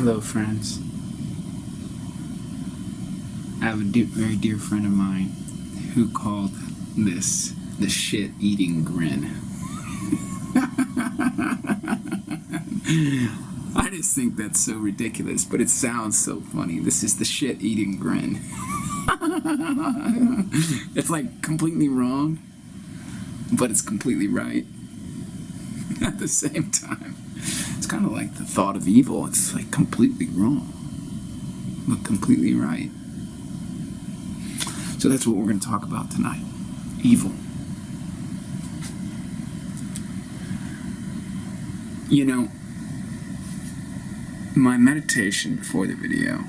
Hello, friends. I have a very dear friend of mine who called this the shit-eating grin. I just think that's so ridiculous, but it sounds so funny. This is the shit-eating grin. It's like completely wrong, but it's completely right at the same time. It's kind of like the thought of evil. It's like completely wrong, but completely right. So that's what we're going to talk about tonight. Evil. You know, my meditation before the video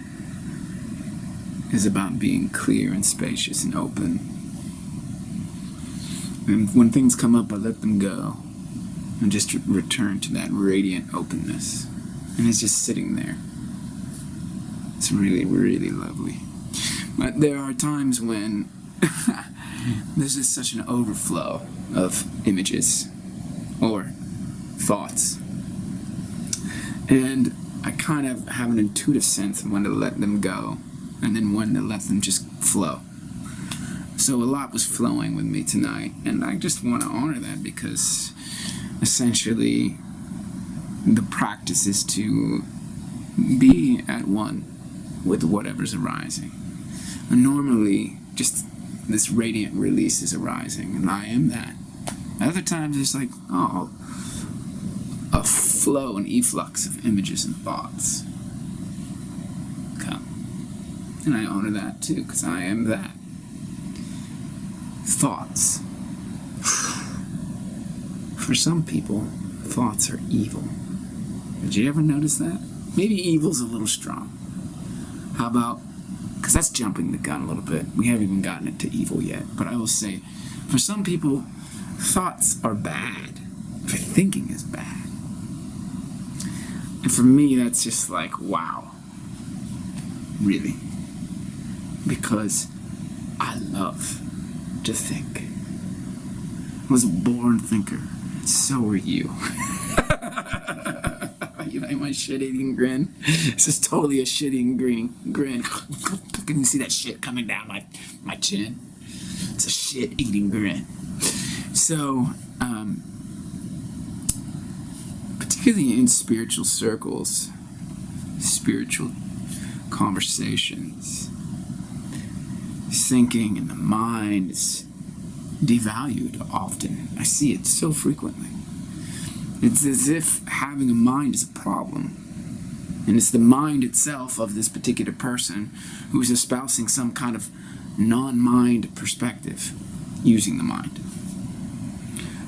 is about being clear and spacious and open. And when things come up, I let them go and just return to that radiant openness. And it's just sitting there. It's really, really lovely. But there are times when there's just such an overflow of images or thoughts. And I kind of have an intuitive sense of when to let them go and then when to let them just flow. So a lot was flowing with me tonight, and I just want to honor that because essentially the practice is to be at one with whatever's arising. And normally just this radiant release is arising, and I am that. Other times it's like, a flow and efflux of images and thoughts come. And I honor that too, because I am that. Thoughts. For some people, thoughts are evil. Did you ever notice that? Maybe evil's a little strong. How about, because that's jumping the gun a little bit. We haven't even gotten it to evil yet. But I will say, for some people, thoughts are bad. For thinking is bad. And for me, that's just like, wow. Really. Because I love to think. I was a born thinker. So are you. You like my shit-eating grin? This is totally a shit-eating grin. Can you see that shit coming down my chin? It's a shit-eating grin. So, particularly in spiritual circles, spiritual conversations, thinking in the mind is devalued often. I see it so frequently. It's as if having a mind is a problem. And it's the mind itself of this particular person who is espousing some kind of non-mind perspective using the mind.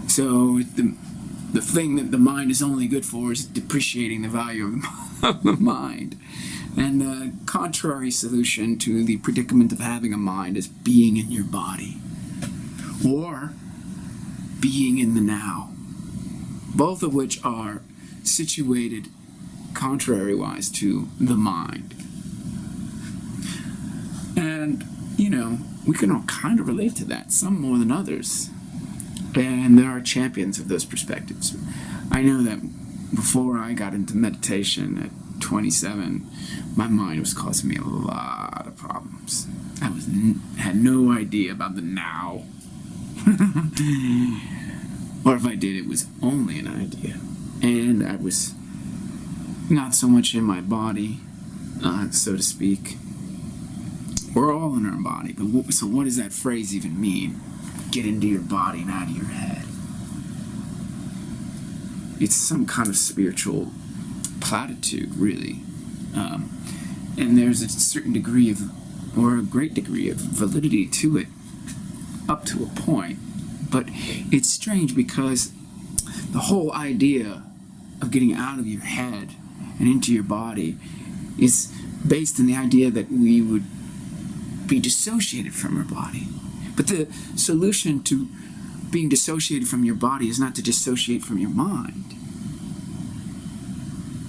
So the thing that the mind is only good for is depreciating the value of the mind. And the contrary solution to the predicament of having a mind is being in your body. Or being in the now. Both of which are situated contrary-wise to the mind. And, we can all kind of relate to that, some more than others. And there are champions of those perspectives. I know that before I got into meditation at 27, my mind was causing me a lot of problems. I had no idea about the now. Or if I did, it was only an idea. And I was not so much in my body, so to speak. We're all in our body, but so what does that phrase even mean? Get into your body and out of your head. It's some kind of spiritual platitude, really. And there's a certain degree of, or a great degree of validity to it, up to a point. But it's strange because the whole idea of getting out of your head and into your body is based on the idea that we would be dissociated from our body. But the solution to being dissociated from your body is not to dissociate from your mind.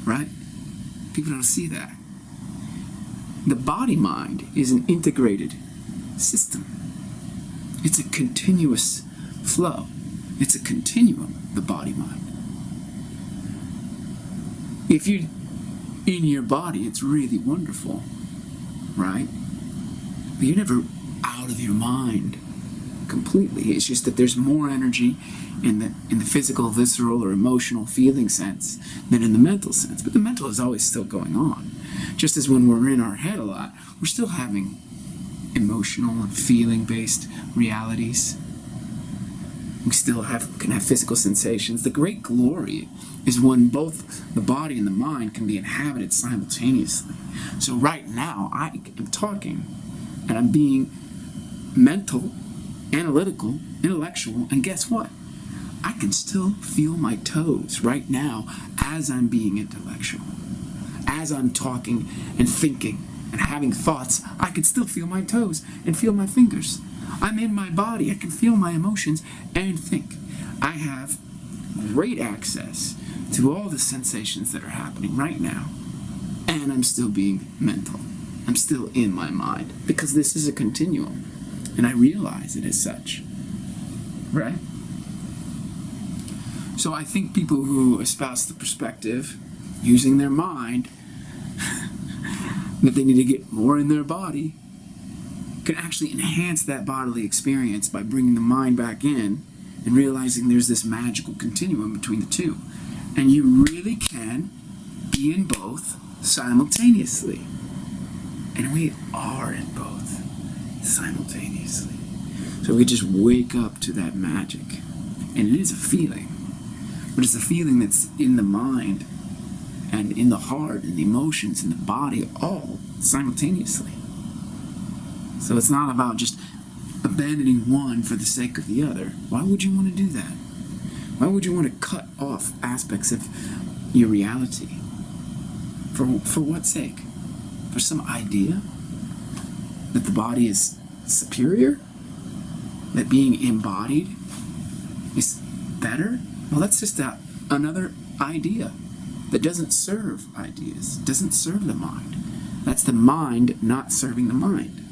Right? People don't see that. The body-mind is an integrated system. It's a continuous flow. It's a continuum, the body-mind. If you in your body, it's really wonderful, right? But you're never out of your mind completely. It's just that there's more energy in the physical, visceral, or emotional feeling sense than in the mental sense. But the mental is always still going on. Just as when we're in our head a lot, we're still having emotional and feeling-based realities. We still can have physical sensations. The great glory is when both the body and the mind can be inhabited simultaneously. So right now, I am talking, and I'm being mental, analytical, intellectual, and guess what? I can still feel my toes right now as I'm being intellectual. As I'm talking and thinking and having thoughts, I can still feel my toes and feel my fingers. I'm in my body. I can feel my emotions and think. I have great access to all the sensations that are happening right now, and I'm still being mental. I'm still in my mind because this is a continuum, and I realize it as such. Right? So I think people who espouse the perspective using their mind that they need to get more in their body can actually enhance that bodily experience by bringing the mind back in and realizing there's this magical continuum between the two. And you really can be in both simultaneously. And we are in both simultaneously. So we just wake up to that magic. And it is a feeling. But it's a feeling that's in the mind and in the heart and the emotions and the body all simultaneously. So it's not about just abandoning one for the sake of the other. Why would you want to do that? Why would you want to cut off aspects of your reality? For what sake? For some idea that the body is superior? That being embodied is better? Well, that's just another idea that doesn't serve ideas, doesn't serve the mind. That's the mind not serving the mind.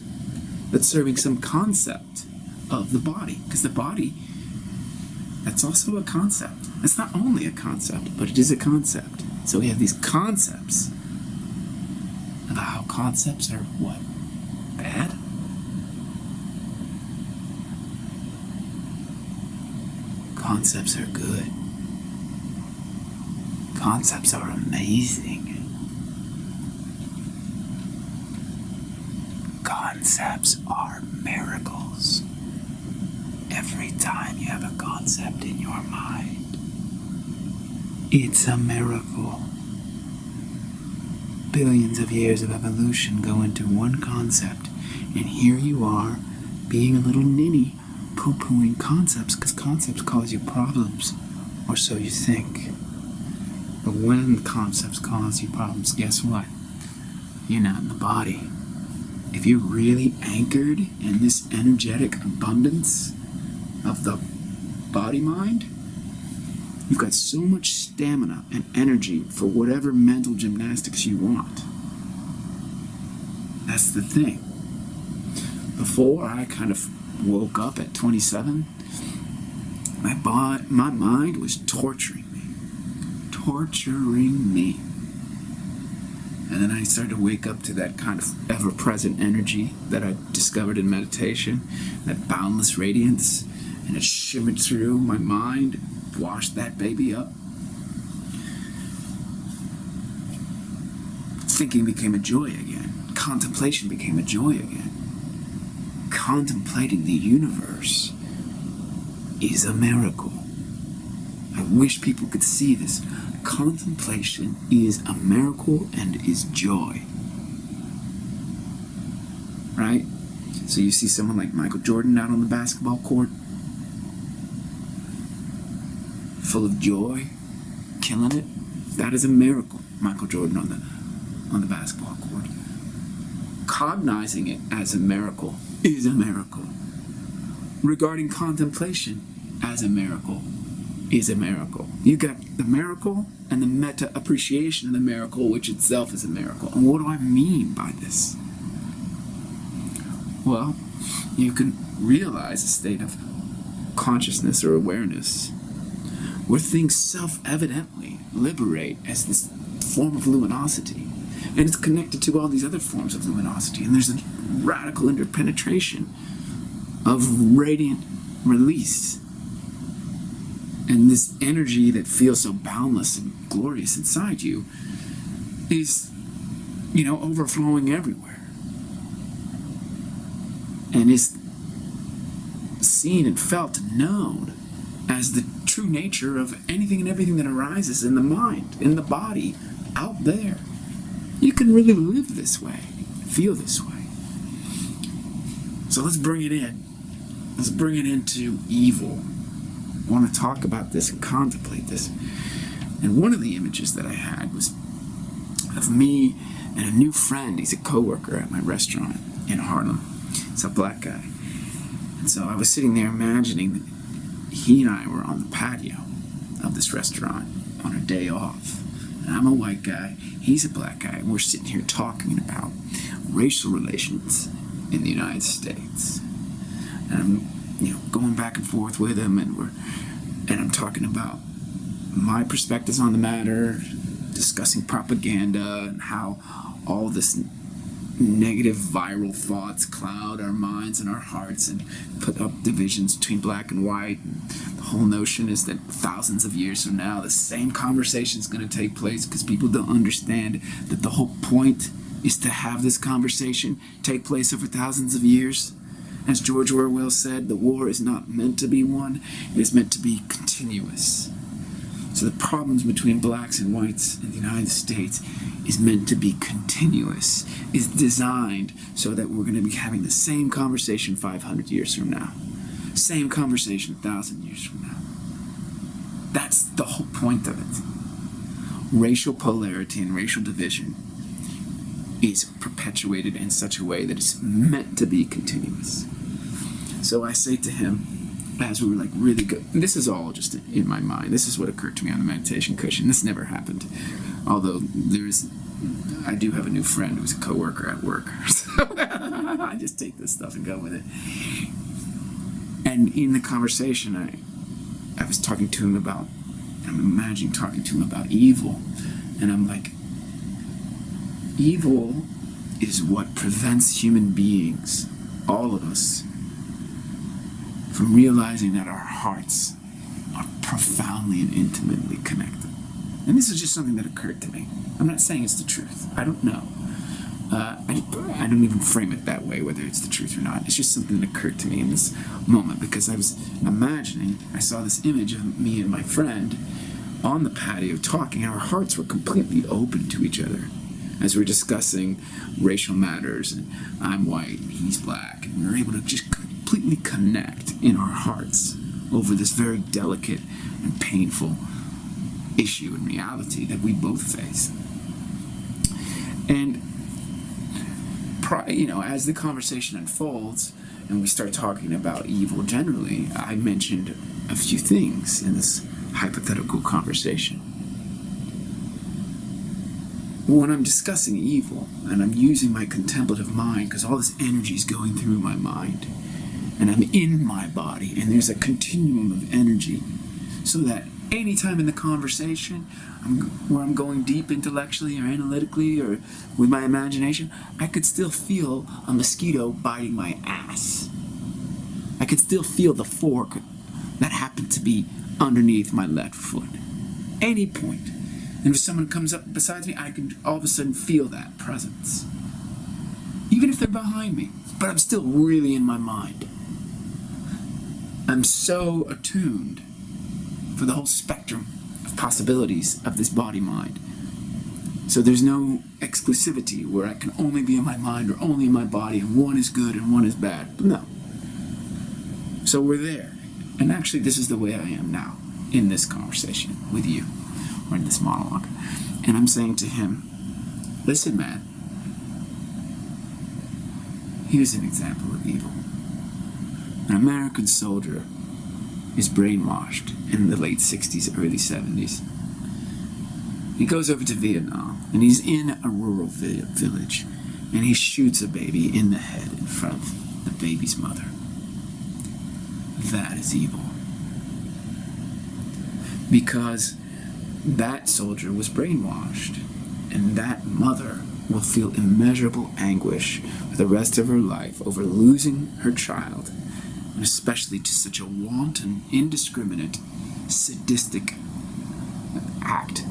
That's serving some concept of the body. Because the body, that's also a concept. It's not only a concept, but it is a concept. So we have these concepts about how concepts are what? Bad? Concepts are good. Concepts are amazing. Concepts are miracles. Every time you have a concept in your mind, it's a miracle. Billions of years of evolution go into one concept, and here you are, being a little ninny, poo-pooing concepts, because concepts cause you problems, or so you think. But when concepts cause you problems, guess what? You're not in the body. If you're really anchored in this energetic abundance of the body-mind, you've got so much stamina and energy for whatever mental gymnastics you want. That's the thing. Before I kind of woke up at 27, my mind was torturing me. And then I started to wake up to that kind of ever-present energy that I discovered in meditation, that boundless radiance, and it shimmered through my mind, washed that baby up. Thinking became a joy again. Contemplation became a joy again. Contemplating the universe is a miracle. I wish people could see this. Contemplation is a miracle and is joy. Right? So you see someone like Michael Jordan out on the basketball court, full of joy, killing it. That is a miracle. Michael Jordan on the basketball court. Cognizing it as a miracle is a miracle. Regarding contemplation as a miracle is a miracle. You got the miracle and the meta appreciation of the miracle, which itself is a miracle. And what do I mean by this? Well, you can realize a state of consciousness or awareness where things self-evidently liberate as this form of luminosity. And it's connected to all these other forms of luminosity. And there's a radical interpenetration of radiant release. And this energy that feels so boundless and glorious inside you is, overflowing everywhere. And is seen and felt and known as the true nature of anything and everything that arises in the mind, in the body, out there. You can really live this way, feel this way. So let's bring it in. Let's bring it into evil. I want to talk about this and contemplate this. And one of the images that I had was of me and a new friend. He's a coworker at my restaurant in Harlem. He's a black guy. And so I was sitting there imagining that he and I were on the patio of this restaurant on a day off. And I'm a white guy, he's a black guy, and we're sitting here talking about racial relations in the United States. And I'm, going back and forth with him, and I'm talking about my perspectives on the matter, discussing propaganda and how all this negative viral thoughts cloud our minds and our hearts and put up divisions between black and white. And the whole notion is that thousands of years from now, the same conversation is going to take place because people don't understand that the whole point is to have this conversation take place over thousands of years. As George Orwell said, the war is not meant to be won, it is meant to be continuous. So the problems between blacks and whites in the United States is meant to be continuous, is designed so that we're going to be having the same conversation 500 years from now. Same conversation 1,000 years from now. That's the whole point of it. Racial polarity and racial division is perpetuated in such a way that it's meant to be continuous. So I say to him, as we were really good, and this is all just in my mind, this is what occurred to me on the meditation cushion. This never happened. Although I do have a new friend who's a coworker at work. So I just take this stuff and go with it. And in the conversation, I was talking to him about, I'm imagining talking to him about evil. And I'm like, evil is what prevents human beings, all of us, from realizing that our hearts are profoundly and intimately connected. And this is just something that occurred to me. I'm not saying it's the truth. I don't know. I don't even frame it that way, whether it's the truth or not. It's just something that occurred to me in this moment because I was imagining, I saw this image of me and my friend on the patio talking. Our hearts were completely open to each other as we were discussing racial matters, and I'm white and he's black, and we were able to just completely connect in our hearts over this very delicate and painful issue and reality that we both face. And as the conversation unfolds and we start talking about evil generally, I mentioned a few things in this hypothetical conversation. When I'm discussing evil and I'm using my contemplative mind, because all this energy is going through my mind, and I'm in my body, and there's a continuum of energy, so that anytime in the conversation where I'm going deep intellectually or analytically or with my imagination, I could still feel a mosquito biting my ass. I could still feel the fork that happened to be underneath my left foot. Any point. And if someone comes up beside me, I can all of a sudden feel that presence. Even if they're behind me, but I'm still really in my mind. I'm so attuned for the whole spectrum of possibilities of this body-mind. So there's no exclusivity where I can only be in my mind or only in my body, and one is good and one is bad. No. So we're there. And actually, this is the way I am now in this conversation with you, or in this monologue. And I'm saying to him, listen, man, here's an example of evil. An American soldier is brainwashed in the late 60s, early 70s. He goes over to Vietnam, and he's in a rural village, and he shoots a baby in the head in front of the baby's mother. That is evil. Because that soldier was brainwashed And that mother will feel immeasurable anguish for the rest of her life over losing her child, and especially to such a wanton, indiscriminate, sadistic act.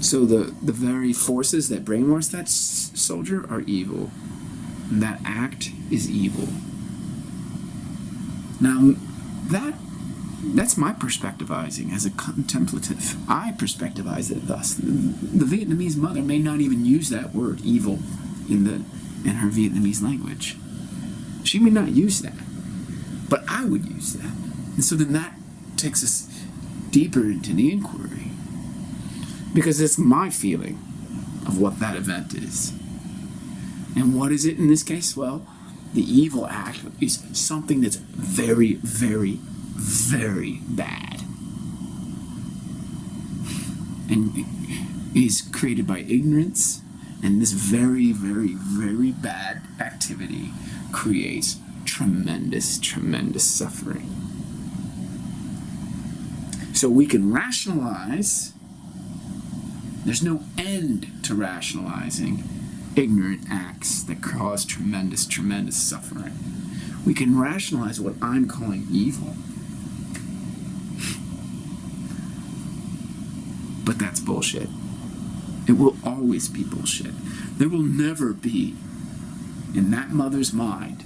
So the very forces that brainwash that soldier are evil. And that act is evil. Now, that's my perspectivizing as a contemplative. I perspectivize it thus. The Vietnamese mother may not even use that word evil in her Vietnamese language. She may not use that, but I would use that. And so then that takes us deeper into the inquiry, because it's my feeling of what that event is. And what is it in this case? Well, the evil act is something that's very, very, very bad, and is created by ignorance, and this very, very, very bad activity creates tremendous, tremendous suffering. So we can rationalize. There's no end to rationalizing ignorant acts that cause tremendous, tremendous suffering. We can rationalize what I'm calling evil. But that's bullshit. It will always be bullshit. There will never be, in that mother's mind,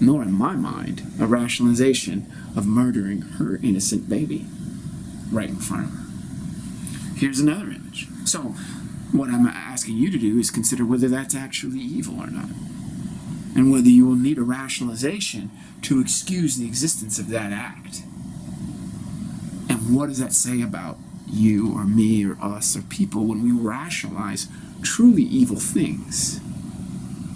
nor in my mind, a rationalization of murdering her innocent baby right in front of her. Here's another image. So, what I'm asking you to do is consider whether that's actually evil or not, and whether you will need a rationalization to excuse the existence of that act. And what does that say about you or me or us or people when we rationalize truly evil things?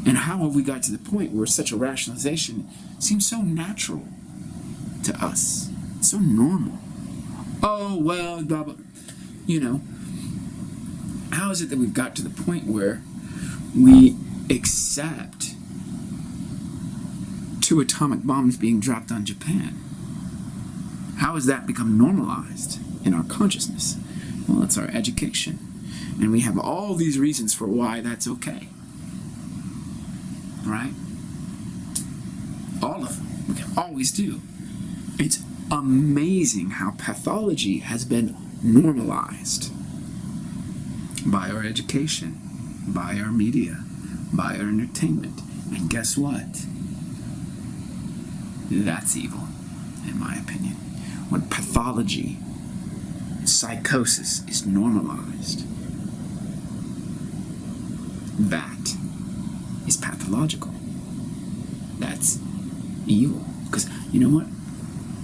And how have we got to the point where such a rationalization seems so natural to us, so normal? Oh, well, blah, blah. How is it that we've got to the point where we accept 2 atomic bombs being dropped on Japan? How has that become normalized in our consciousness? Well, it's our education. And we have all these reasons for why that's okay. Right? All of them. We can always do. It's amazing how pathology has been normalized by our education, by our media, by our entertainment. And guess what? That's evil, in my opinion. When pathology, psychosis is normalized, that is pathological. That's evil. Because you know what?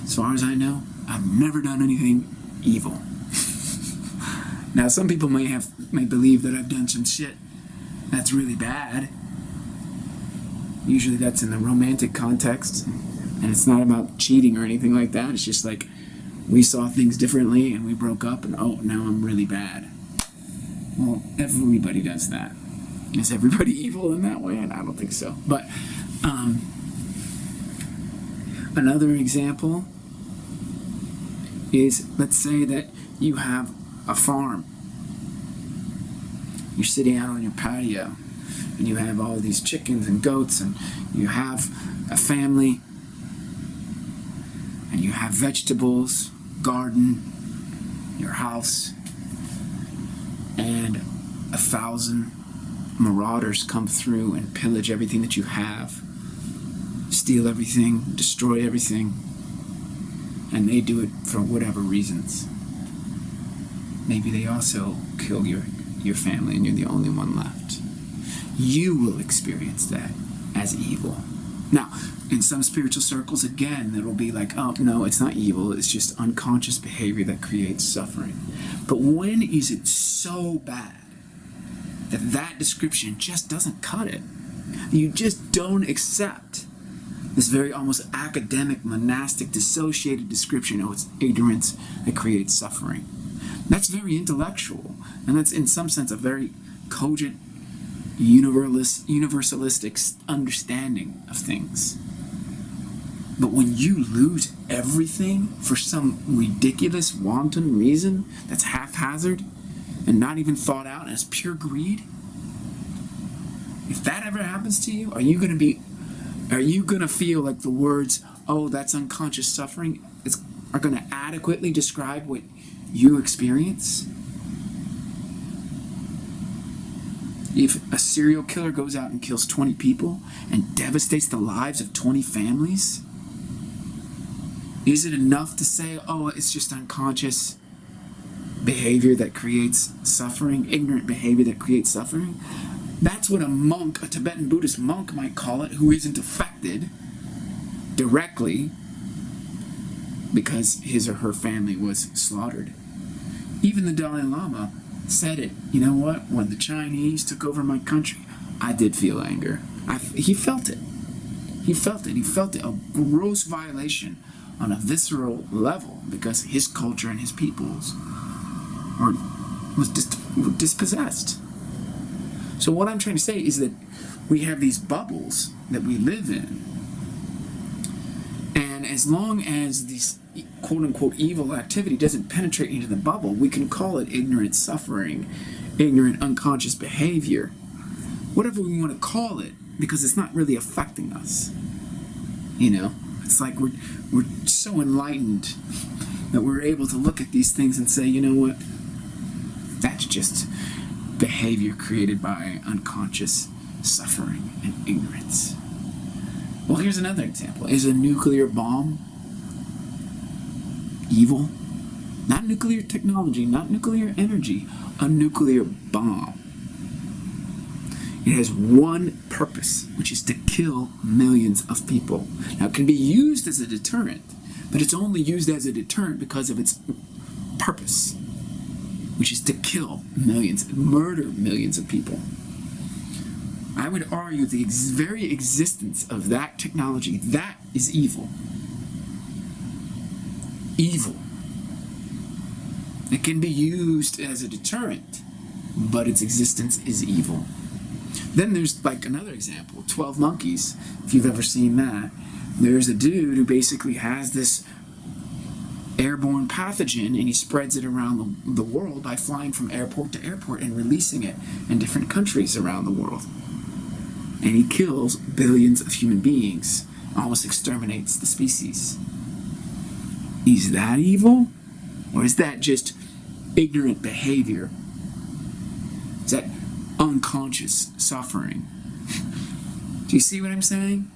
As far as I know, I've never done anything evil. Now, some people may believe that I've done some shit that's really bad. Usually that's in the romantic context, and it's not about cheating or anything like that. It's just like we saw things differently and we broke up, and oh, now I'm really bad. Well, everybody does that. Is everybody evil in that way? And I don't think so. But another example is, let's say that you have a farm. You're sitting out on your patio and you have all these chickens and goats, and you have a family, and you have vegetables, garden, your house, and 1,000 marauders come through and pillage everything that you have, steal everything, destroy everything, and they do it for whatever reasons. Maybe they also kill your family and you're the only one left. You will experience that as evil. Now, in some spiritual circles, again, it'll be like, oh, no, it's not evil. It's just unconscious behavior that creates suffering. But when is it so bad that that description just doesn't cut it? You just don't accept this very almost academic, monastic, dissociated description of its ignorance that creates suffering. That's very intellectual, and that's in some sense a very cogent, universalistic understanding of things. But when you lose everything for some ridiculous, wanton reason that's haphazard and not even thought out as pure greed, if that ever happens to you, are you going to feel like the words, oh, that's unconscious suffering, are going to adequately describe what you experience? If a serial killer goes out and kills 20 people and devastates the lives of 20 families, is it enough to say, oh, it's just unconscious behavior that creates suffering, ignorant behavior that creates suffering? That's what a monk, a Tibetan Buddhist monk might call it, who isn't affected directly because his or her family was slaughtered. Even the Dalai Lama said it. You know what? When the Chinese took over my country, I did feel anger. He felt it. He felt it. He felt it. A gross violation on a visceral level because his culture and his peoples were dispossessed. So what I'm trying to say is that we have these bubbles that we live in, and as long as this quote-unquote evil activity doesn't penetrate into the bubble, we can call it ignorant suffering, ignorant unconscious behavior, whatever we want to call it, because it's not really affecting us. You know, it's like we're so enlightened that we're able to look at these things and say, you know what, that's just behavior created by unconscious suffering and ignorance. Well, here's another example. Is a nuclear bomb evil? Not nuclear technology, not nuclear energy, a nuclear bomb. It has one purpose, which is to kill millions of people. Now, it can be used as a deterrent, but it's only used as a deterrent because of its purpose, which is to kill millions, murder millions of people. I would argue the very existence of that technology, that is evil. Evil. It can be used as a deterrent, but its existence is evil. Then there's like another example, 12 Monkeys, if you've ever seen that. There's a dude who basically has this airborne pathogen, and he spreads it around the world by flying from airport to airport and releasing it in different countries around the world. And he kills billions of human beings, almost exterminates the species. Is that evil? Or is that just ignorant behavior? Is that unconscious suffering? Do you see what I'm saying?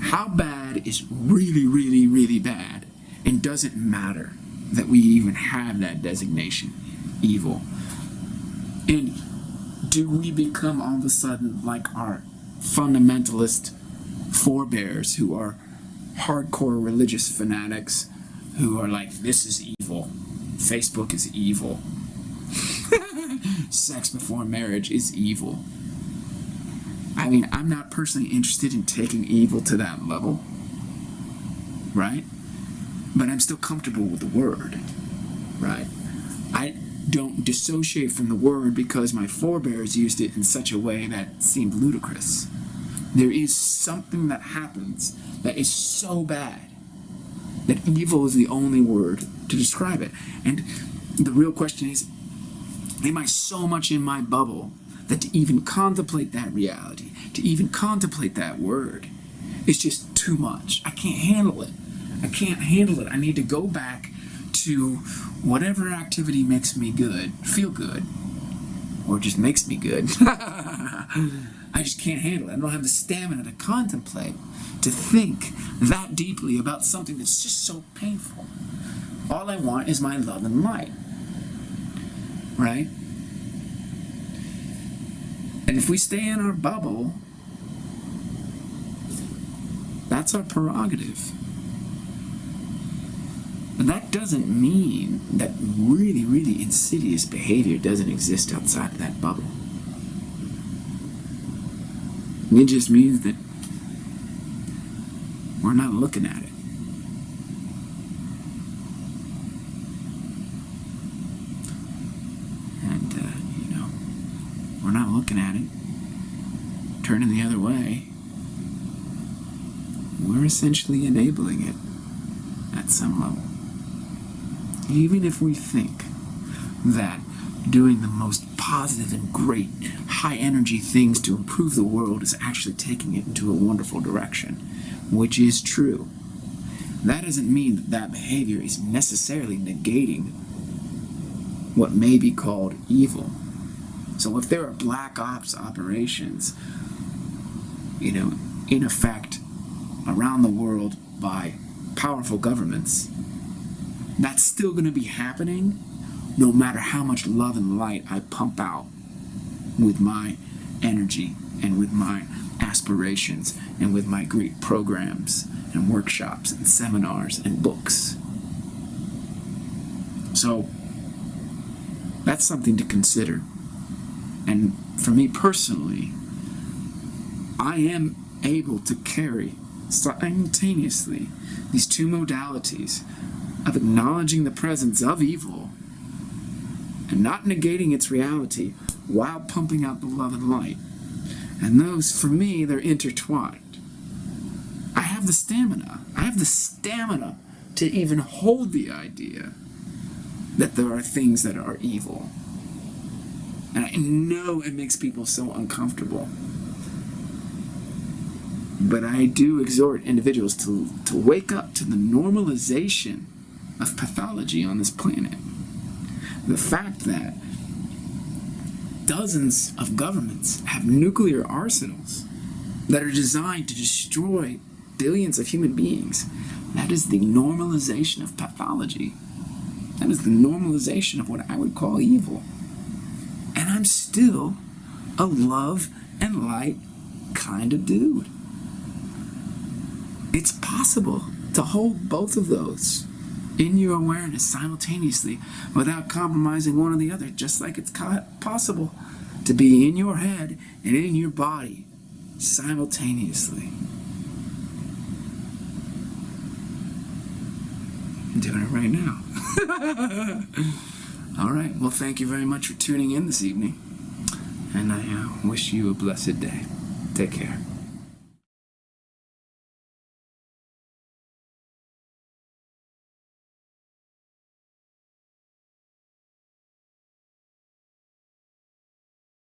How bad is really, really, really bad? And doesn't matter that we even have that designation, evil. And do we become all of a sudden like our fundamentalist forebears who are hardcore religious fanatics who are like, this is evil, Facebook is evil, sex before marriage is evil? I mean, I'm not personally interested in taking evil to that level, right? But I'm still comfortable with the word, right? I don't dissociate from the word because my forebears used it in such a way that seemed ludicrous. There is something that happens that is so bad that evil is the only word to describe it. And the real question is, am I so much in my bubble that to even contemplate that reality, to even contemplate that word, is just too much? I can't handle it. I can't handle it. I need to go back to whatever activity makes me good, feel good, or just makes me good. I just can't handle it. I don't have the stamina to contemplate, to think that deeply about something that's just so painful. All I want is my love and light, right? And if we stay in our bubble, that's our prerogative. But that doesn't mean that really, really insidious behavior doesn't exist outside of that bubble. It just means that we're not looking at it. And, we're not looking at it, turning the other way. we're essentially enabling it at some level. Even if we think that doing the most positive and great, high-energy things to improve the world is actually taking it into a wonderful direction, which is true, that doesn't mean that that behavior is necessarily negating what may be called evil. So if there are black ops operations, in effect around the world by powerful governments, that's still going to be happening no matter how much love and light I pump out with my energy and with my aspirations and with my great programs and workshops and seminars and books. So that's something to consider. And for me personally, I am able to carry simultaneously these two modalities of acknowledging the presence of evil and not negating its reality while pumping out the love and light. And those, for me, they're intertwined. I have the stamina. I have the stamina to even hold the idea that there are things that are evil. And I know it makes people so uncomfortable. But I do exhort individuals to wake up to the normalization of pathology on this planet. The fact that dozens of governments have nuclear arsenals that are designed to destroy billions of human beings, that is the normalization of pathology. That is the normalization of what I would call evil. And I'm still a love and light kind of dude. It's possible to hold both of those in your awareness simultaneously without compromising one or the other, just like it's possible to be in your head and in your body simultaneously. I'm doing it right now. All right, well, thank you very much for tuning in this evening, and I wish you a blessed day. Take care.